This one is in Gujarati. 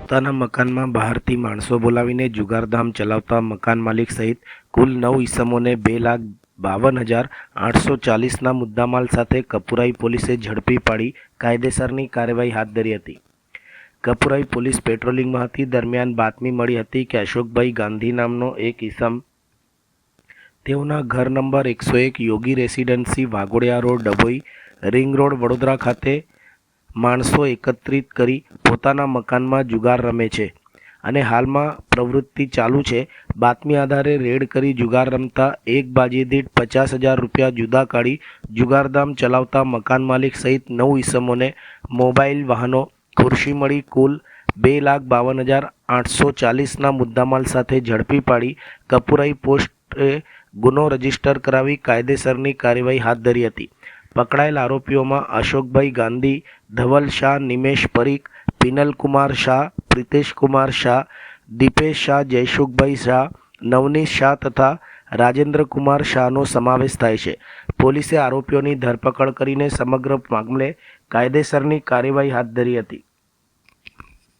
પોતાના મકાનમાં બહારથી માણસો બોલાવીને જુગારધામ ચલાવતા મકાન માલિક સહિત કુલ 9 ઈસમોને 2,52,840ના મુદ્દામાલ સાથે કપુરાઈ પોલીસે ઝડપી પાડી કાયદેસરની કાર્યવાહી હાથ ધરી હતી. કપુરાઈ પોલીસ પેટ્રોલિંગમાં હતી દરમિયાન બાતમી મળી હતી કે અશોકભાઈ ગાંધી નામનો એક ઈસમ તેઓના ઘર number 101 Yogi residency Waghodia road Dabhoi ring road Vadodara ખાતે માણસો એકત્રિત કરી પોતાના મકાનમાં જુગાર રમે છે અને હાલમાં પ્રવૃત્તિ ચાલુ છે. બાતમી આધારે રેડ કરી જુગાર રમતા એક બાજી દીઠ 50,000 રૂપિયા જુદા કાઢી જુગારધામ ચલાવતા મકાન માલિક સહિત 9 ઈસમોને મોબાઈલ વાહનો ખુરશી મળી કુલ 2,52,840ના મુદ્દામાલ સાથે ઝડપી પાડી કપુરાઈ પોસ્ટે ગુનો રજીસ્ટર કરાવી કાયદેસરની કાર્યવાહી હાથ ધરી હતી. પકડાયેલ આરોપીઓમાં અશોકભાઈ ગાંધી, ધવલ શાહ, નિમેશ પરીખ, પિનલ કુમાર શાહ, પ્રિતેશ કુમાર શાહ, દીપેશ શાહ, જયસુખભાઈ શાહ, નવનીત શાહ તથા રાજેન્દ્ર કુમાર શાહનો સમાવેશ થાય છે. પોલીસે આરોપીઓની ધરપકડ કરીને સમગ્ર મામલે કાયદેસરની કાર્યવાહી હાથ ધરી હતી.